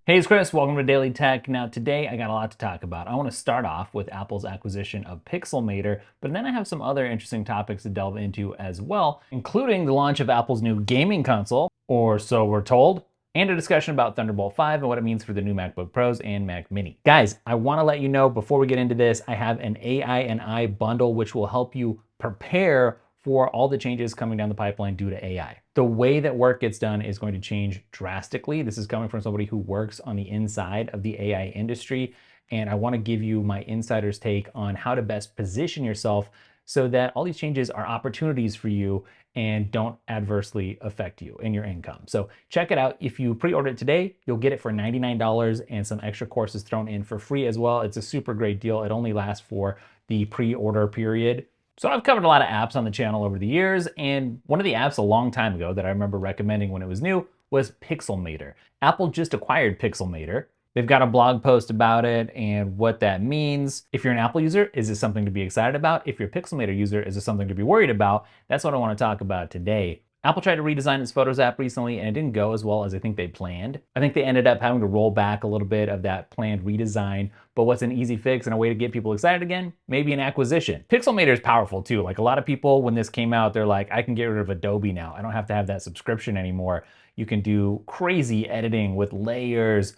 Hey, it's Chris. Welcome to Daily Tech. Now, today I got a lot to talk about. I want to start off with Apple's acquisition of Pixelmator, but then I have some other interesting topics to delve into as well, including the launch of Apple's new gaming console, or so we're told, and a discussion about Thunderbolt 5 and what it means for the new MacBook Pros and Mac Mini. Guys, I want to let you know before we get into this, I have an AI and I bundle which will help you prepare for all the changes coming down the pipeline due to AI. The way that work gets done is going to change drastically. This is coming from somebody who works on the inside of the AI industry, and I want to give you my insider's take on how to best position yourself so that all these changes are opportunities for you and don't adversely affect you and your income. So check it out. If you pre-order it today, you'll get it for $99 and some extra courses thrown in for free as well. It's a super great deal. It only lasts for the pre-order period. So I've covered a lot of apps on the channel over the years, and one of the apps a long time ago that I remember recommending when it was new was Pixelmator. Apple just acquired Pixelmator. They've got a blog post about it and what that means. If you're an Apple user, is this something to be excited about? If you're a Pixelmator user, is this something to be worried about? That's what I want to talk about today. Apple tried to redesign its Photos app recently and it didn't go as well as I think they planned. I think they ended up having to roll back a little bit of that planned redesign, but what's an easy fix and a way to get people excited again? Maybe an acquisition. Pixelmator is powerful too. Like a lot of people, when this came out, they're like, I can get rid of Adobe now. I don't have to have that subscription anymore. You can do crazy editing with layers,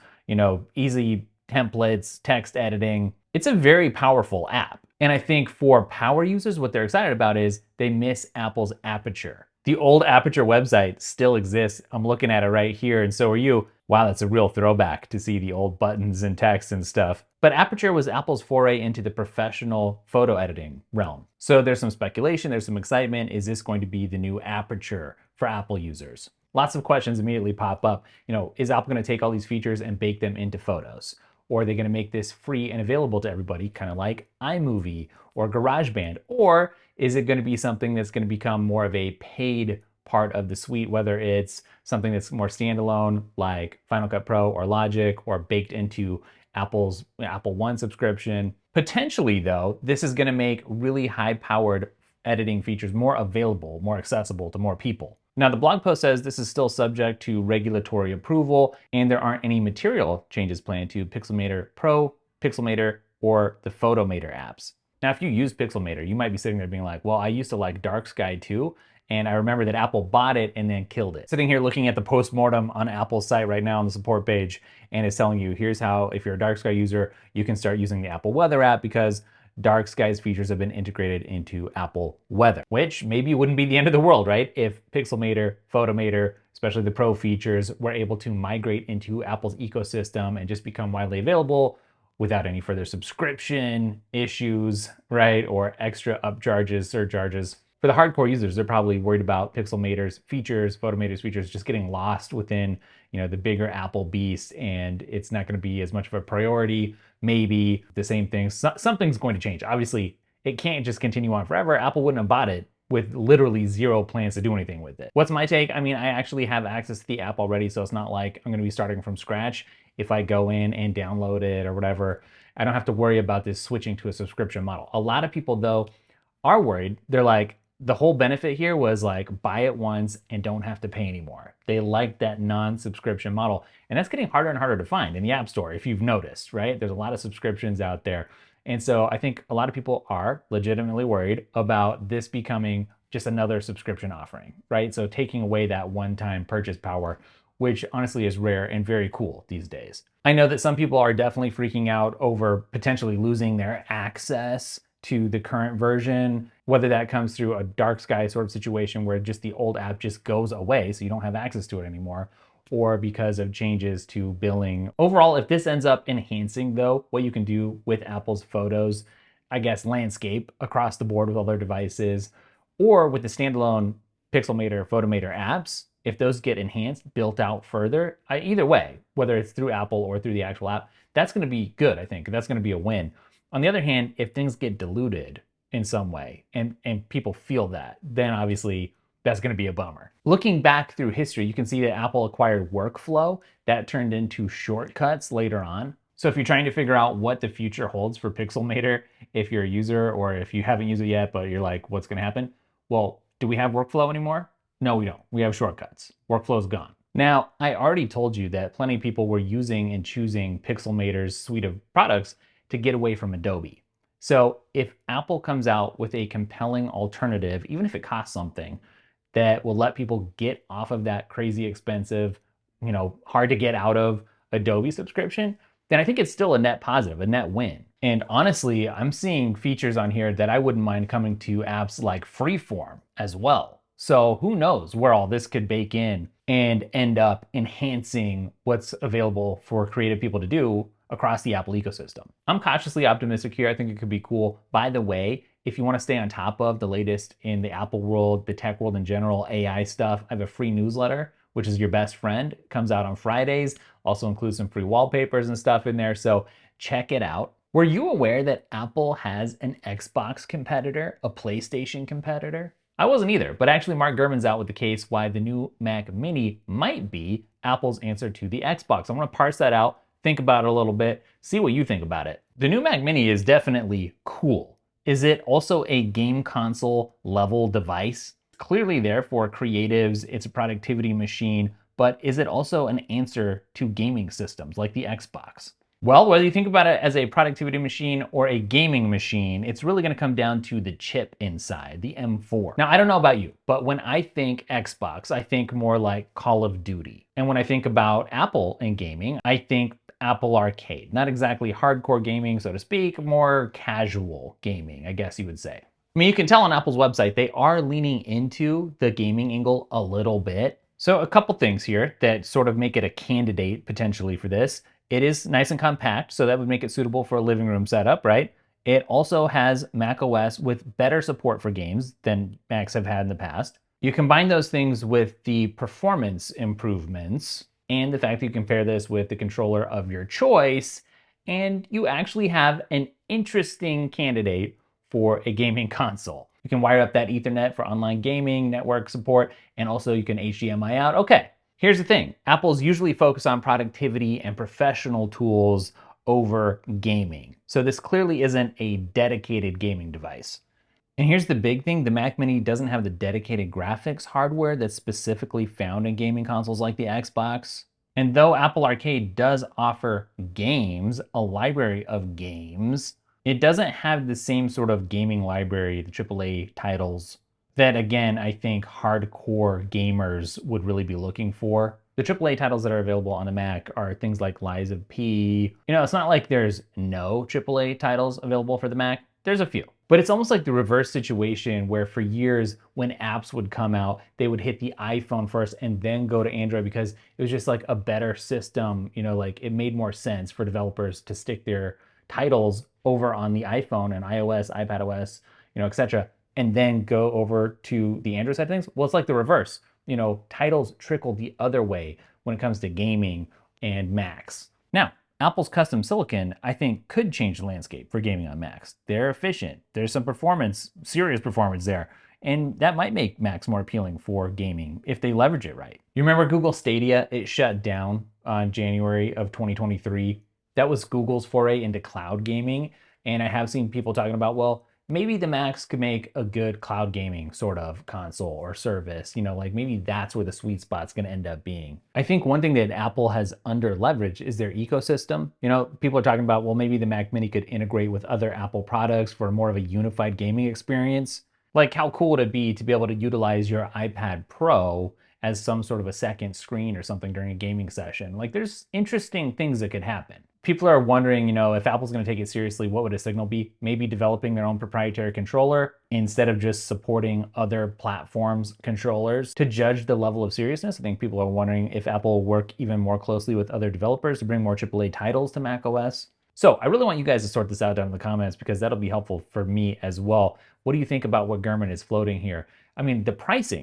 easy templates, text editing. It's a very powerful app. And I think for power users, what they're excited about is they miss Apple's Aperture. The old Aperture website still exists. I'm looking at it right here, and so are you. Wow, that's a real throwback to see the old buttons and text and stuff. But Aperture was Apple's foray into the professional photo editing realm. So there's some speculation, there's some excitement. Is this going to be the new Aperture for Apple users? Lots of questions immediately pop up. Is Apple going to take all these features and bake them into Photos? Or are they going to make this free and available to everybody, kind of like iMovie or GarageBand? Or is it going to be something that's going to become more of a paid part of the suite, whether it's something that's more standalone like Final Cut Pro or Logic, or baked into Apple's Apple One subscription? Potentially, though, this is going to make really high-powered editing features more available, more accessible to more people. Now, the blog post says this is still subject to regulatory approval, and there aren't any material changes planned to Pixelmator Pro, Pixelmator, or the Photomator apps. Now, if you use Pixelmator, you might be sitting there being like, well, I used to like Dark Sky too, and I remember that Apple bought it and then killed it. Sitting here looking at the postmortem on Apple's site right now on the support page, and it's telling you, here's how, if you're a Dark Sky user, you can start using the Apple Weather app because Dark Sky's features have been integrated into Apple Weather, which maybe wouldn't be the end of the world, right? If Pixelmator, Photomator, especially the Pro features, were able to migrate into Apple's ecosystem and just become widely available without any further subscription issues, right? Or extra upcharges, surcharges. For the hardcore users, they're probably worried about Pixelmator's features, Photomator's features just getting lost within, the bigger Apple beast, and it's not going to be as much of a priority. Maybe the same thing. Something's going to change. Obviously, it can't just continue on forever. Apple wouldn't have bought it with literally zero plans to do anything with it. What's my take? I mean, I actually have access to the app already, so it's not like I'm going to be starting from scratch. If I go in and download it or whatever, I don't have to worry about this switching to a subscription model. A lot of people, though, are worried. They're like, the whole benefit here was like buy it once and don't have to pay anymore. They like that non-subscription model. And that's getting harder and harder to find in the App Store, if you've noticed, right? There's a lot of subscriptions out there. And so I think a lot of people are legitimately worried about this becoming just another subscription offering, right? So taking away that one-time purchase power, which honestly is rare and very cool these days. I know that some people are definitely freaking out over potentially losing their access to the current version, whether that comes through a Dark Sky sort of situation where just the old app just goes away so you don't have access to it anymore, or because of changes to billing. Overall, if this ends up enhancing, though, what you can do with Apple's Photos, I guess, landscape across the board with other devices, or with the standalone Pixelmator, Photomator apps, if those get enhanced, built out further, either way, whether it's through Apple or through the actual app, that's going to be good, I think. That's going to be a win. On the other hand, if things get diluted in some way and people feel that, then obviously that's going to be a bummer. Looking back through history, you can see that Apple acquired Workflow. That turned into Shortcuts later on. So if you're trying to figure out what the future holds for Pixelmator, if you're a user or if you haven't used it yet, but you're like, what's going to happen? Well, do we have Workflow anymore? No, we don't. We have Shortcuts. Workflow's gone. Now, I already told you that plenty of people were using and choosing Pixelmator's suite of products to get away from Adobe. So if Apple comes out with a compelling alternative, even if it costs something, that will let people get off of that crazy expensive, hard to get out of Adobe subscription, then I think it's still a net positive, a net win. And honestly, I'm seeing features on here that I wouldn't mind coming to apps like Freeform as well. So who knows where all this could bake in and end up enhancing what's available for creative people to do across the Apple ecosystem. I'm cautiously optimistic here. I think it could be cool. By the way, if you want to stay on top of the latest in the Apple world, the tech world in general, AI stuff, I have a free newsletter, which is your best friend. It comes out on Fridays, also includes some free wallpapers and stuff in there. So check it out. Were you aware that Apple has an Xbox competitor, a PlayStation competitor? I wasn't either, but actually Mark Gurman's out with the case why the new Mac Mini might be Apple's answer to the Xbox. I'm gonna parse that out, think about it a little bit, see what you think about it. The new Mac Mini is definitely cool. Is it also a game console level device? Clearly there for creatives, it's a productivity machine, but is it also an answer to gaming systems like the Xbox? Well, whether you think about it as a productivity machine or a gaming machine, it's really gonna come down to the chip inside, the M4. Now, I don't know about you, but when I think Xbox, I think more like Call of Duty. And when I think about Apple and gaming, I think Apple Arcade. Not exactly hardcore gaming, so to speak, more casual gaming, I guess you would say. I mean, you can tell on Apple's website, they are leaning into the gaming angle a little bit. So a couple things here that sort of make it a candidate potentially for this. It is nice and compact, so that would make it suitable for a living room setup, right? It also has macOS with better support for games than Macs have had in the past. You combine those things with the performance improvements and the fact that you compare this with the controller of your choice, and you actually have an interesting candidate for a gaming console. You can wire up that Ethernet for online gaming, network support, and also you can HDMI out. Okay, here's the thing. Apple's usually focused on productivity and professional tools over gaming. So this clearly isn't a dedicated gaming device. And here's the big thing, the Mac Mini doesn't have the dedicated graphics hardware that's specifically found in gaming consoles like the Xbox. And though Apple Arcade does offer games, a library of games, it doesn't have the same sort of gaming library, the AAA titles, that again, I think hardcore gamers would really be looking for. The AAA titles that are available on the Mac are things like Lies of P. It's not like there's no AAA titles available for the Mac. There's a few. But it's almost like the reverse situation where for years when apps would come out, they would hit the iPhone first and then go to Android because it was just like a better system. Like it made more sense for developers to stick their titles over on the iPhone and iOS, iPadOS, etc., and then go over to the Android side of things. Well, it's like the reverse. Titles trickle the other way when it comes to gaming and Macs. Now, Apple's custom silicon, I think, could change the landscape for gaming on Macs. They're efficient. There's some performance, serious performance there. And that might make Macs more appealing for gaming if they leverage it right. You remember Google Stadia? It shut down on January of 2023. That was Google's foray into cloud gaming. And I have seen people talking about, well, maybe the Macs could make a good cloud gaming sort of console or service, like maybe that's where the sweet spot's gonna end up being. I think one thing that Apple has under leveraged is their ecosystem. People are talking about, well, maybe the Mac Mini could integrate with other Apple products for more of a unified gaming experience. Like how cool would it be to be able to utilize your iPad Pro as some sort of a second screen or something during a gaming session? Like there's interesting things that could happen. People are wondering, if Apple's going to take it seriously, what would a signal be? Maybe developing their own proprietary controller instead of just supporting other platforms' controllers to judge the level of seriousness. I think people are wondering if Apple will work even more closely with other developers to bring more AAA titles to macOS. So I really want you guys to sort this out down in the comments because that'll be helpful for me as well. What do you think about what Gurman is floating here? I mean, the price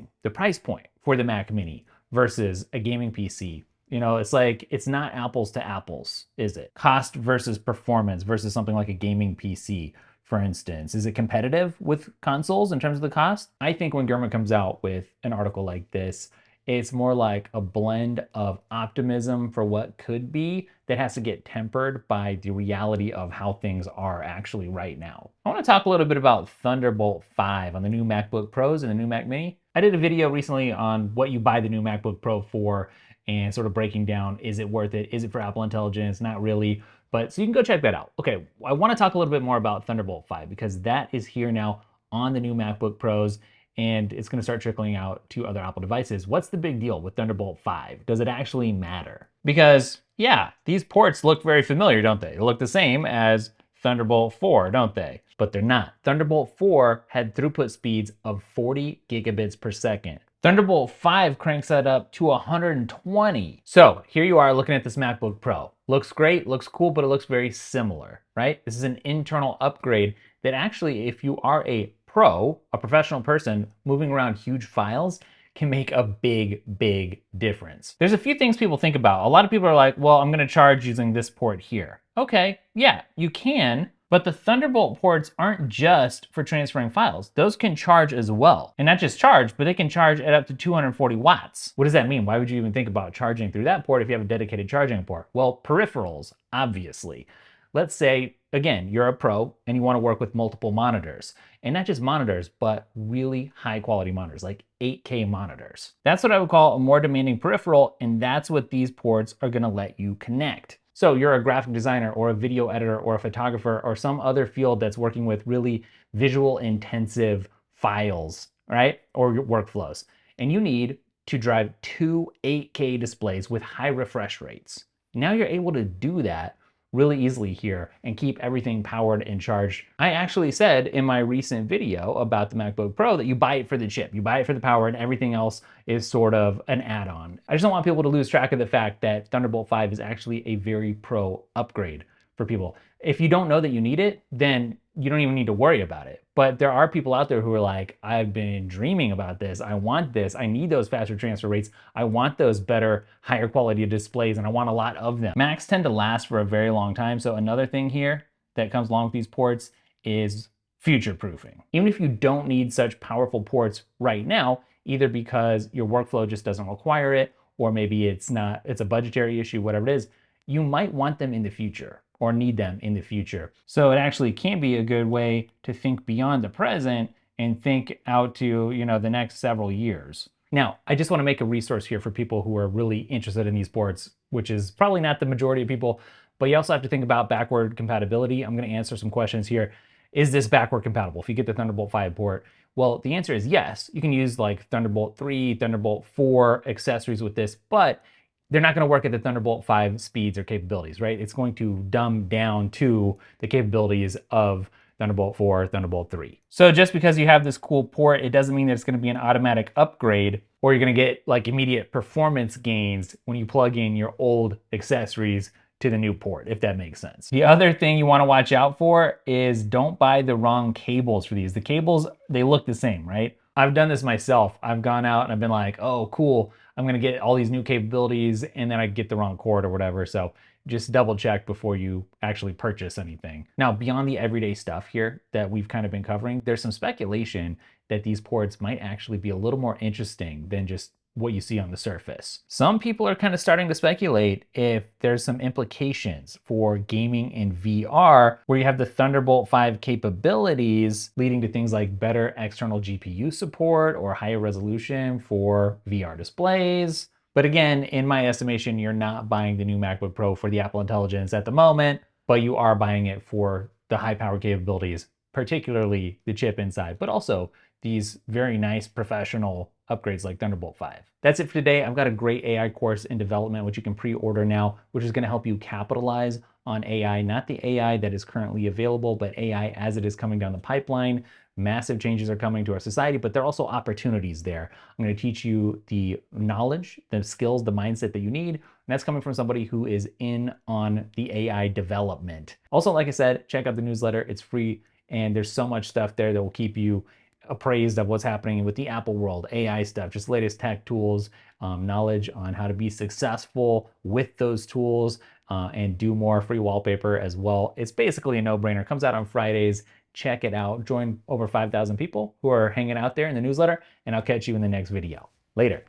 point for the Mac Mini versus a gaming PC. It's like, it's not apples to apples, is it? Cost versus performance versus something like a gaming PC, for instance. Is it competitive with consoles in terms of the cost? I think when Gurman comes out with an article like this, it's more like a blend of optimism for what could be that has to get tempered by the reality of how things are actually right now. I want to talk a little bit about Thunderbolt 5 on the new MacBook Pros and the new Mac Mini. I did a video recently on what you buy the new MacBook Pro for, and sort of breaking down, is it worth it? Is it for Apple Intelligence? Not really. But so you can go check that out. Okay, I want to talk a little bit more about Thunderbolt 5 because that is here now on the new MacBook Pros, and it's going to start trickling out to other Apple devices. What's the big deal with Thunderbolt 5? Does it actually matter? Because, yeah, these ports look very familiar, don't they? They look the same as Thunderbolt 4, don't they? But they're not. Thunderbolt 4 had throughput speeds of 40 gigabits per second. Thunderbolt 5 cranks that up to 120. So here you are looking at this MacBook Pro. Looks great, looks cool, but it looks very similar, right? This is an internal upgrade that actually, if you are a pro, a professional person moving around huge files, can make a big, big difference. There's a few things people think about. A lot of people are like, well, I'm gonna charge using this port here. Okay, yeah, you can, but the Thunderbolt ports aren't just for transferring files. Those can charge as well. And not just charge, but they can charge at up to 240 watts. What does that mean? Why would you even think about charging through that port if you have a dedicated charging port? Well, peripherals, obviously. Let's say, again, you're a pro and you want to work with multiple monitors. And not just monitors, but really high quality monitors, like 8K monitors. That's what I would call a more demanding peripheral, and that's what these ports are going to let you connect. So you're a graphic designer or a video editor or a photographer or some other field that's working with really visual intensive files, right? Or your workflows. And you need to drive two 8K displays with high refresh rates. Now you're able to do that really easily here and keep everything powered and charged. I actually said in my recent video about the MacBook Pro that you buy it for the chip, you buy it for the power, and everything else is sort of an add-on. I just don't want people to lose track of the fact that Thunderbolt 5 is actually a very pro upgrade for people. If you don't know that you need it, then you don't even need to worry about it. But there are people out there who are like, I've been dreaming about this. I want this. I need those faster transfer rates. I want those better, higher quality displays, and I want a lot of them. Macs tend to last for a very long time. So another thing here that comes along with these ports is future-proofing. Even if you don't need such powerful ports right now, either because your workflow just doesn't require it, or maybe it's a budgetary issue, whatever it is, you might want them in the future or need them in the future. So it actually can be a good way to think beyond the present and think out to, the next several years. Now, I just want to make a resource here for people who are really interested in these ports, which is probably not the majority of people, but you also have to think about backward compatibility. I'm going to answer some questions here. Is this backward compatible if you get the Thunderbolt 5 port? Well, the answer is yes. You can use like Thunderbolt 3, Thunderbolt 4 accessories with this, but they're not going to work at the Thunderbolt 5 speeds or capabilities, right? It's going to dumb down to the capabilities of Thunderbolt 4, Thunderbolt 3. So just because you have this cool port, it doesn't mean that it's going to be an automatic upgrade or you're going to get like immediate performance gains when you plug in your old accessories to the new port, if that makes sense. The other thing you want to watch out for is don't buy the wrong cables for these. The cables, they look the same, right? I've done this myself. I've gone out and I've been like, oh, cool, I'm gonna get all these new capabilities, and then I get the wrong cord or whatever. So just double check before you actually purchase anything. Now, beyond the everyday stuff here that we've kind of been covering, there's some speculation that these ports might actually be a little more interesting than just what you see on the surface. Some people are kind of starting to speculate if there's some implications for gaming in VR, where you have the Thunderbolt 5 capabilities leading to things like better external GPU support or higher resolution for VR displays. But again, in my estimation, you're not buying the new MacBook Pro for the Apple Intelligence at the moment, but you are buying it for the high power capabilities, particularly the chip inside, but also these very nice professional upgrades like Thunderbolt 5. That's it for today. I've got a great AI course in development, which you can pre-order now, which is going to help you capitalize on AI, not the AI that is currently available, but AI as it is coming down the pipeline. Massive changes are coming to our society, but there are also opportunities there. I'm going to teach you the knowledge, the skills, the mindset that you need. And that's coming from somebody who is in on the AI development. Also, like I said, check out the newsletter. It's free, and there's so much stuff there that will keep you appraised of what's happening with the Apple world, AI stuff, just latest tech tools, knowledge on how to be successful with those tools, and do more free wallpaper as well. It's basically a no-brainer. Comes out on Fridays. Check it out. Join over 5,000 people who are hanging out there in the newsletter, and I'll catch you in the next video. Later.